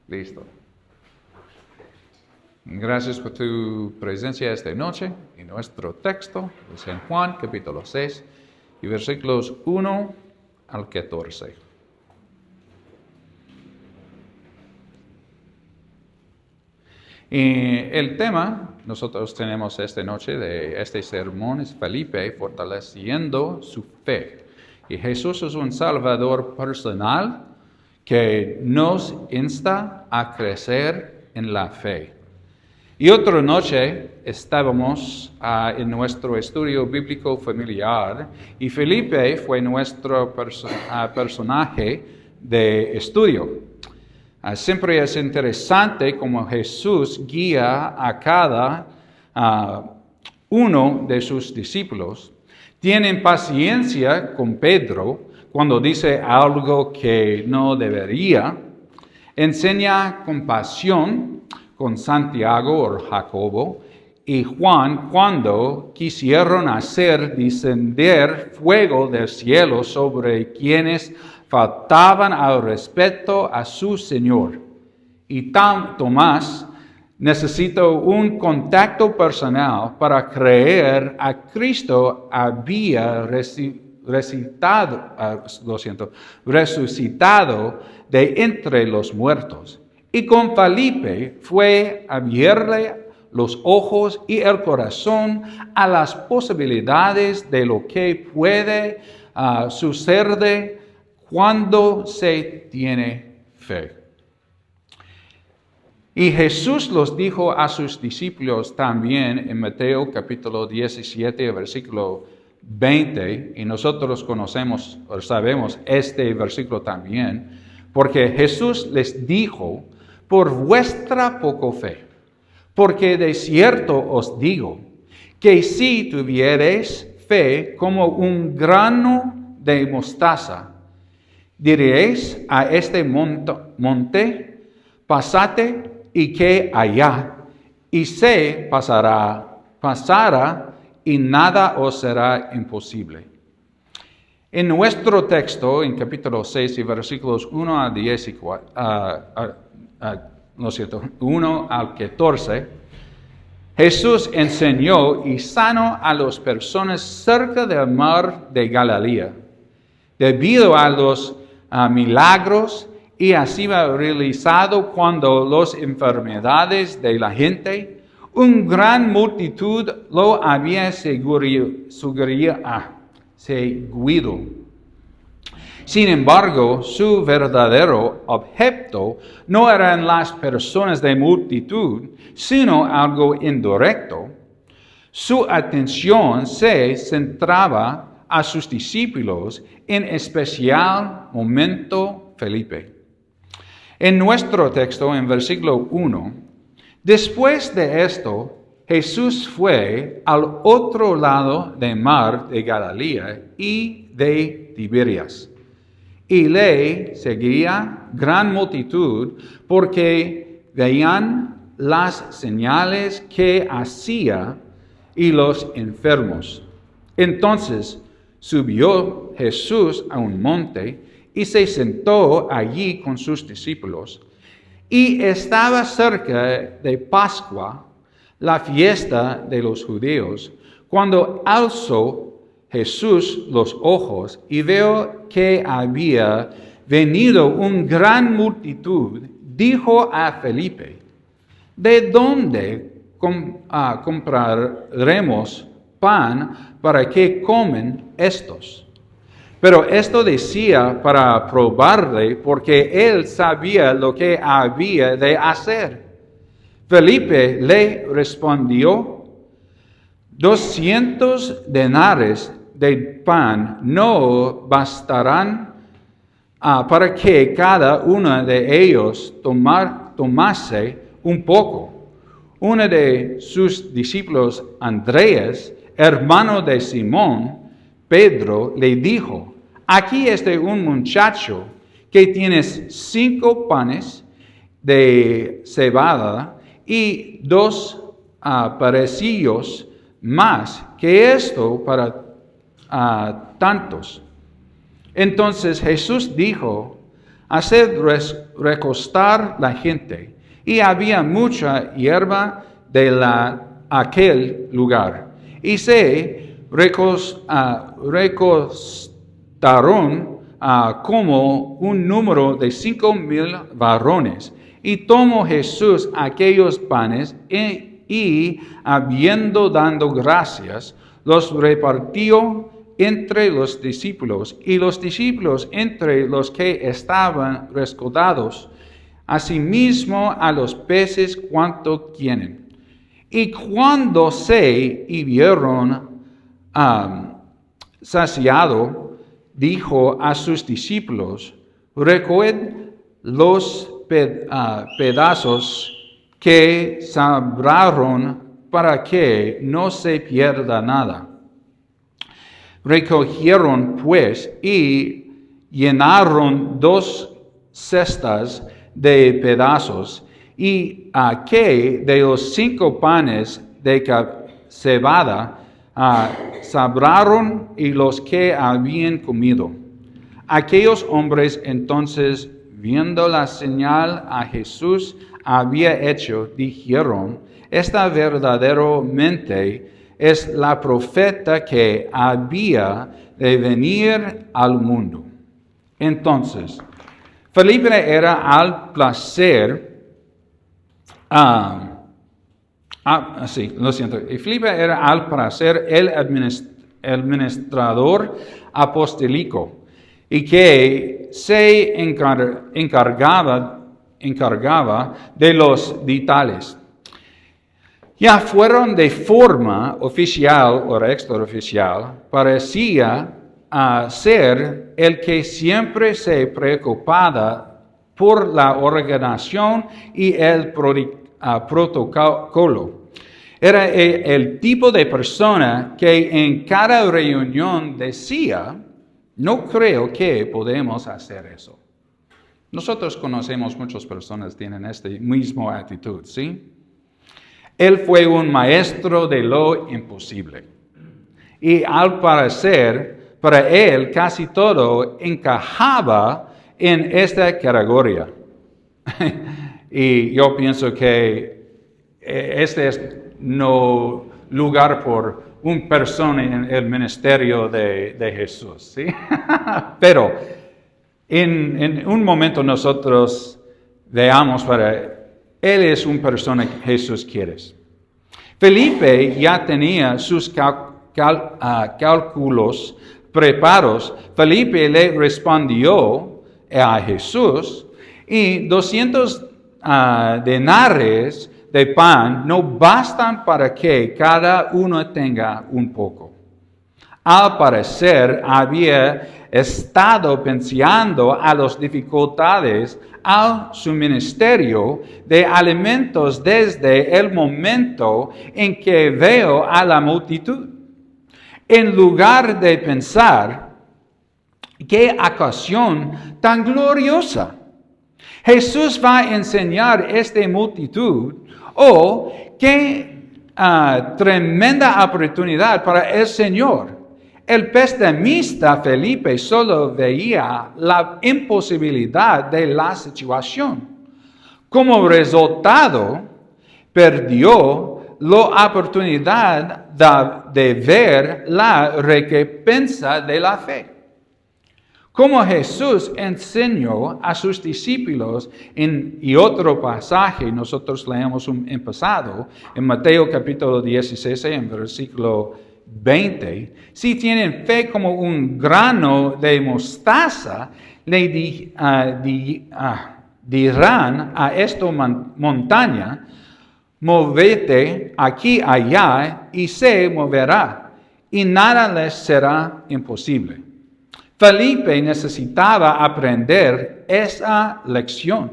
Listo. Gracias por tu presencia esta noche. Y nuestro texto es en Juan capítulo 6 y versículos 1 al 14. Y el tema nosotros tenemos esta noche de este sermón es Felipe fortaleciendo su fe. Y Jesús es un Salvador personal que nos insta a crecer en la fe. Y otra noche estábamos en nuestro estudio bíblico familiar y Felipe fue nuestro personaje de estudio. Siempre es interesante cómo Jesús guía a cada uno de sus discípulos. Tienen paciencia con Pedro cuando dice algo que no debería. Enseña compasión con Santiago o Jacobo y Juan cuando quisieron hacer descender fuego del cielo sobre quienes faltaban al respeto a su Señor. Y Tomás necesitó un contacto personal para creer a Cristo había resucitado de entre los muertos. Y con Felipe fue abrirle los ojos y el corazón a las posibilidades de lo que puede suceder cuando se tiene fe. Y Jesús los dijo a sus discípulos también en Mateo capítulo 17, versículo 20, y nosotros conocemos o sabemos este versículo también, porque Jesús les dijo, por vuestra poca fe, porque de cierto os digo, que si tuviereis fe como un grano de mostaza, diréis a este monte, pásate y que allá, y se pasará, y nada os será imposible. En nuestro texto, en capítulo 6 y versículos 1 a 10 1 al 14, Jesús enseñó y sanó a las personas cerca del mar de Galilea. Debido a los milagros y así realizado cuando las enfermedades de la gente, una gran multitud lo había seguido. Sin embargo, su verdadero objeto no eran las personas de multitud, sino algo indirecto. Su atención se centraba a sus discípulos, en especial momento Felipe. En nuestro texto, en versículo 1, después de esto, Jesús fue al otro lado del mar de Galilea y de Tiberias. Y le seguía gran multitud porque veían las señales que hacía y los enfermos. Entonces subió Jesús a un monte y se sentó allí con sus discípulos. Y estaba cerca de Pascua, la fiesta de los judíos, cuando alzó Jesús los ojos y veo que había venido una gran multitud, dijo a Felipe, ¿de dónde compraremos pan para que comen estos? Pero esto decía para probarle, porque él sabía lo que había de hacer. Felipe le respondió, 200 denarios de pan no bastarán para que cada uno de ellos tomase un poco. Uno de sus discípulos, Andrés, hermano de Simón, Pedro, le dijo, aquí está un muchacho que tiene 5 panes de cebada y 2 parecillos más que esto para tantos. Entonces Jesús dijo haced recostar la gente. Y había mucha hierba de aquel lugar. Y se recostaron como un número de 5,000 varones. Y tomó Jesús aquellos panes y habiendo dado gracias, los repartió entre los discípulos, y los discípulos entre los que estaban resguardados, asimismo a los peces cuanto tienen. Y cuando se vieron saciado, dijo a sus discípulos: recoged los pedazos que sobraron para que no se pierda nada. Recogieron pues y llenaron 2 cestas de pedazos, y que de los 5 panes de cebada sobraron y los que habían comido. Aquellos hombres entonces, viendo la señal a Jesús había hecho, dijeron: esta verdaderamente es la profeta que había de venir al mundo. Entonces, Felipe era al placer, Felipe era al parecer el administrador apostólico, y que se encargaba de los detalles. Ya fueron de forma oficial o extraoficial, parecía ser el que siempre se preocupaba por la organización y el protocolo. Era el tipo de persona que en cada reunión decía: no creo que podemos hacer eso. Nosotros conocemos muchas personas que tienen esta misma actitud, ¿sí? Él fue un maestro de lo imposible. Y al parecer, para él casi todo encajaba en esta categoría. Y yo pienso que este es no lugar por una persona en el ministerio de Jesús, ¿sí? Pero en un momento nosotros veamos Él es una persona que Jesús quiere. Felipe ya tenía sus cálculos preparados. Felipe le respondió a Jesús: y 200 denarios de pan no bastan para que cada uno tenga un poco. Al parecer había estado pensando a las dificultades a su ministerio de alimentos desde el momento en que veo a la multitud. En lugar de pensar: qué ocasión tan gloriosa, Jesús va a enseñar a esta multitud, o qué tremenda oportunidad para el Señor. El pesimista Felipe solo veía la imposibilidad de la situación. Como resultado, perdió la oportunidad de ver la recompensa de la fe. Como Jesús enseñó a sus discípulos y otro pasaje, nosotros leemos en pasado, en Mateo capítulo 16, en versículo 20, si tienen fe como un grano de mostaza, le dirán a esta montaña: móvete aquí allá, y se moverá, y nada les será imposible. Felipe necesitaba aprender esa lección.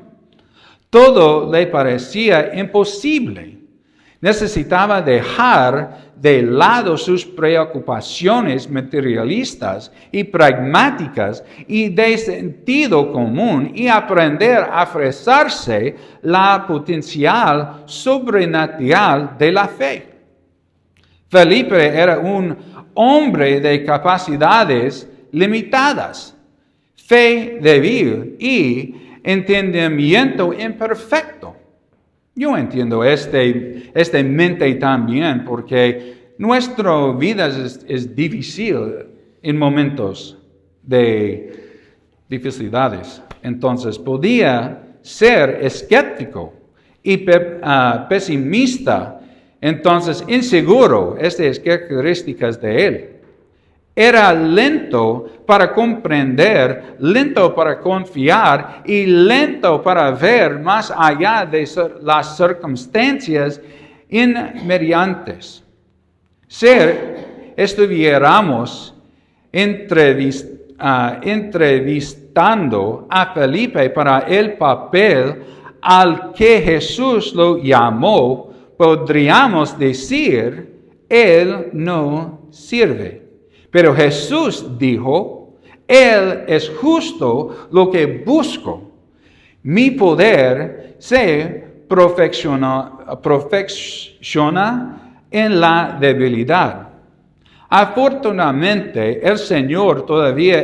Todo le parecía imposible. Necesitaba dejar de lado sus preocupaciones materialistas y pragmáticas y de sentido común, y aprender a ofrecerse la potencial sobrenatural de la fe. Felipe era un hombre de capacidades limitadas. fe débil y entendimiento imperfecto. Yo entiendo este mente también porque nuestra vida es difícil en momentos de dificultades. Entonces, podía ser escéptico y pesimista, entonces inseguro, estas características de él. Era lento para comprender, lento para confiar y lento para ver más allá de las circunstancias inmediatas. Si estuviéramos entrevistando a Felipe para el papel al que Jesús lo llamó, podríamos decir, él no sirve. Pero Jesús dijo, Él es justo lo que busco. Mi poder se perfecciona en la debilidad. Afortunadamente, el Señor todavía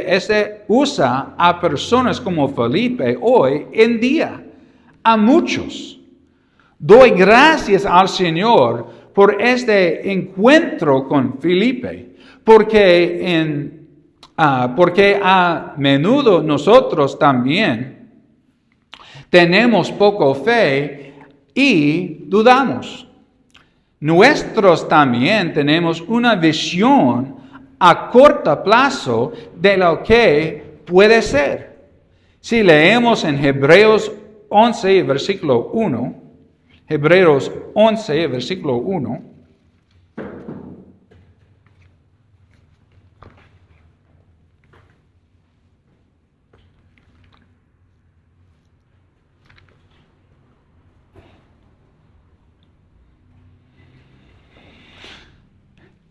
usa a personas como Felipe hoy en día, a muchos. Doy gracias al Señor por este encuentro con Felipe. Porque a menudo nosotros también tenemos poca fe y dudamos. Nosotros también tenemos una visión a corto plazo de lo que puede ser. Si leemos en Hebreos 11, versículo 1, Hebreos 11, versículo 1,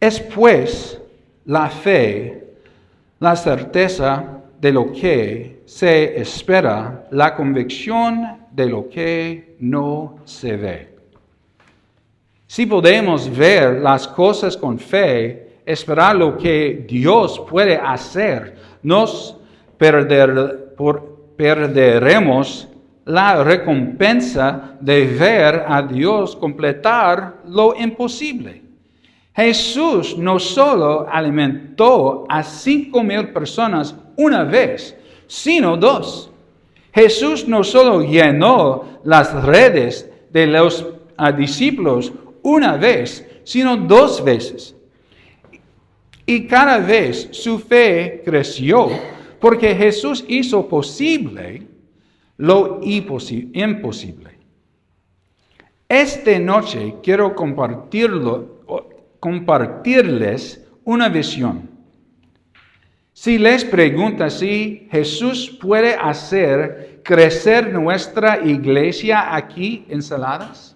es pues la fe, la certeza de lo que se espera, la convicción de lo que no se ve. Si podemos ver las cosas con fe, esperar lo que Dios puede hacer, nos perderemos la recompensa de ver a Dios completar lo imposible. Jesús no solo alimentó a 5,000 personas una vez, sino 2. Jesús no solo llenó las redes de los discípulos una vez, sino 2 veces. Y cada vez su fe creció porque Jesús hizo posible lo imposible. Esta noche quiero compartirles una visión. Si les pregunta si Jesús puede hacer crecer nuestra iglesia aquí en Saladas,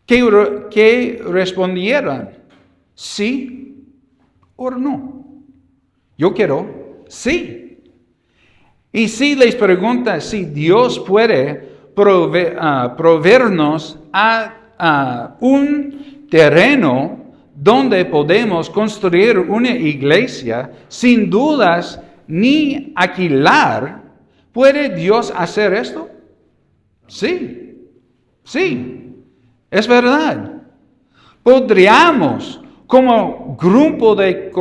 ¿qué respondieran? ¿Sí o no? Yo quiero sí. Y si les pregunta si Dios puede proveernos a un terreno donde podemos construir una iglesia sin dudas ni alquilar, ¿puede Dios hacer esto? Sí, es verdad. Podríamos, como grupo de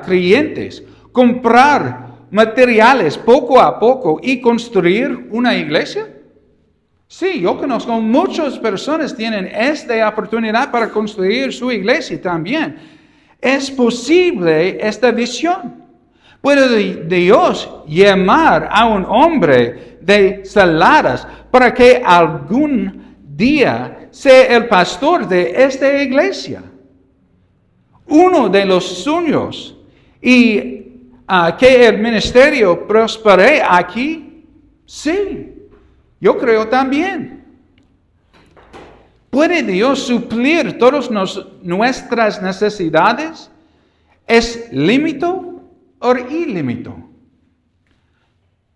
creyentes, comprar materiales poco a poco y construir una iglesia. Sí, yo conozco muchas personas que tienen esta oportunidad para construir su iglesia también. Es posible esta visión. ¿Puede Dios llamar a un hombre de Saladas para que algún día sea el pastor de esta iglesia? Uno de los sueños y que el ministerio prospere aquí, sí. Yo creo también. ¿Puede Dios suplir todas nuestras necesidades? ¿Es límito o ilímito?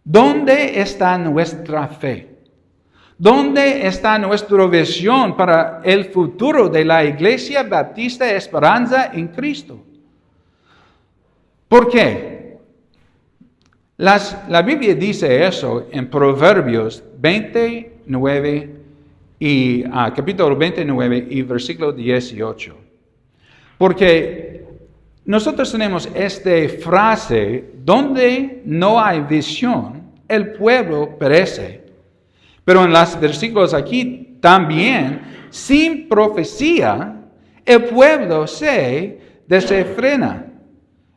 ¿Dónde está nuestra fe? ¿Dónde está nuestra visión para el futuro de la Iglesia Baptista Esperanza en Cristo? ¿Por qué? La Biblia dice eso en Proverbios 29 y capítulo 29 y versículo 18. Porque nosotros tenemos esta frase, donde no hay visión, el pueblo perece. Pero en los versículos aquí también, sin profecía, el pueblo se desenfrena.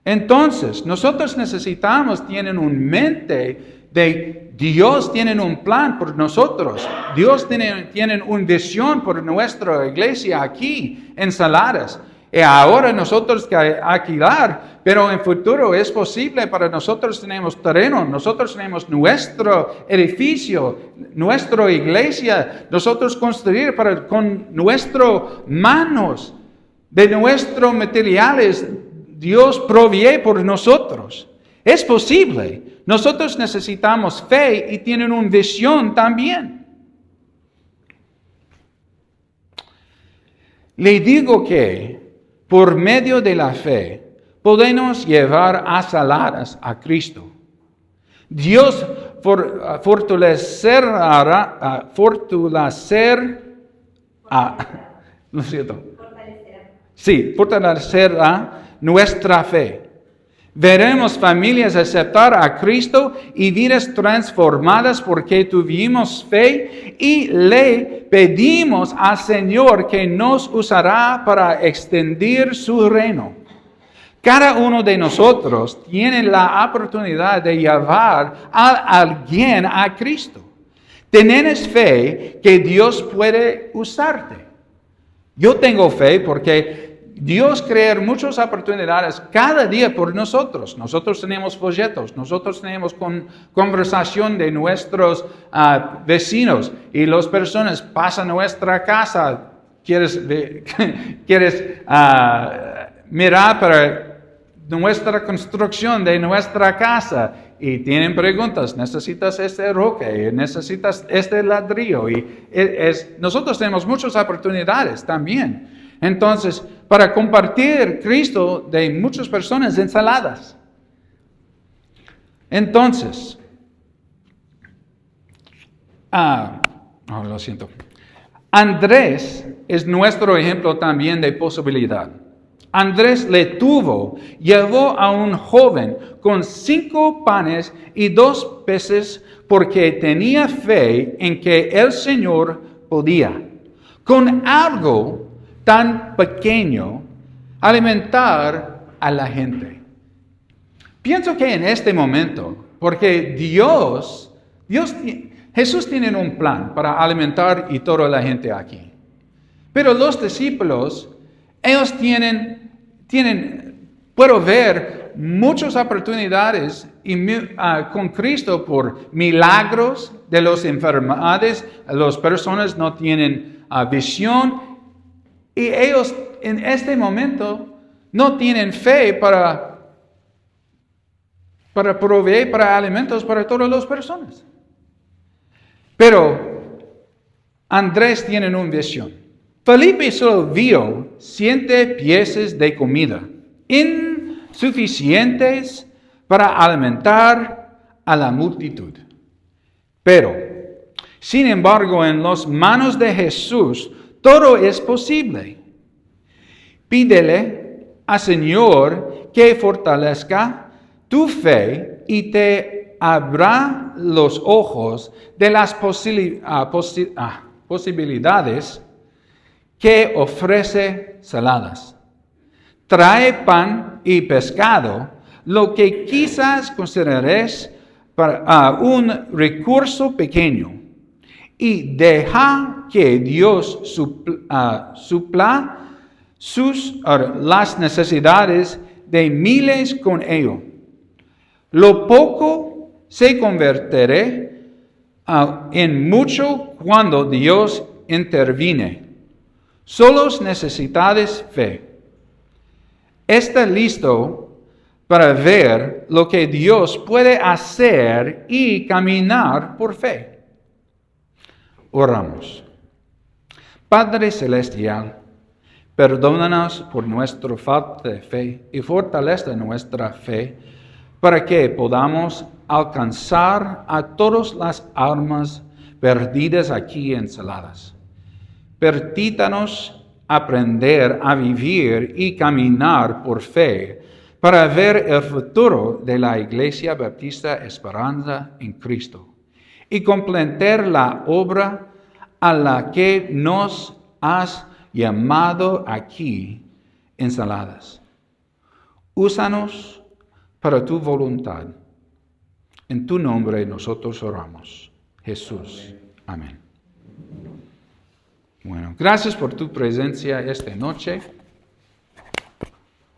Entonces, nosotros necesitamos tener una mente de Dios tiene un plan por nosotros. Dios tiene una visión por nuestra iglesia aquí en Saladas. Y ahora nosotros que alquilar, pero en futuro es posible para nosotros. Tenemos terreno, nosotros tenemos nuestro edificio, nuestra iglesia, nosotros construir con nuestras manos, de nuestros materiales, Dios provee por nosotros. Es posible. Nosotros necesitamos fe y tienen una visión también. Le digo que por medio de la fe podemos llevar a Saladas a Cristo. Dios fortalecerá nuestra fe. Veremos familias aceptar a Cristo y vidas transformadas porque tuvimos fe y le pedimos al Señor que nos usará para extender su reino. Cada uno de nosotros tiene la oportunidad de llevar a alguien a Cristo. ¿Tienes fe que Dios puede usarte? Yo tengo fe porque Dios crea muchas oportunidades cada día por nosotros. Nosotros tenemos folletos, nosotros tenemos conversación de nuestros vecinos y las personas pasan a nuestra casa. ¿Quieres mirar para nuestra construcción de nuestra casa? Y tienen preguntas, necesitas este roque, necesitas este ladrillo. Nosotros tenemos muchas oportunidades también. Entonces, para compartir Cristo de muchas personas en Saladas. Entonces, lo siento. Andrés es nuestro ejemplo también de posibilidad. Andrés llevó a un joven con 5 panes y 2 peces porque tenía fe en que el Señor podía, con algo tan pequeño, alimentar a la gente. Pienso que en este momento, porque Jesús tiene un plan para alimentar y toda la gente aquí. Pero los discípulos, ellos puedo ver muchas oportunidades con Cristo por milagros de las enfermedades. Las personas no tienen visión y ellos en este momento no tienen fe para proveer para alimentos para todas las personas. Pero Andrés tiene una visión. Felipe solo vio 7 piezas de comida, insuficientes para alimentar a la multitud. Pero, sin embargo, en las manos de Jesús, todo es posible. Pídele al Señor que fortalezca tu fe y te abra los ojos de las posibilidades que ofrece Saladas. Trae pan y pescado, lo que quizás consideres un recurso pequeño, y deja que Dios supla las necesidades de miles con ello. Lo poco se convertirá en mucho cuando Dios interviene. Solo necesitas fe. Está listo para ver lo que Dios puede hacer y caminar por fe. Oramos. Padre Celestial, perdónanos por nuestra falta de fe y fortalece nuestra fe para que podamos alcanzar a todas las almas perdidas aquí en Saladas. Permítanos aprender a vivir y caminar por fe para ver el futuro de la Iglesia Baptista Esperanza en Cristo y completar la obra a la que nos has llamado aquí en Saladas. Úsanos para tu voluntad. En tu nombre nosotros oramos. Jesús. Amén. Bueno, gracias por tu presencia esta noche.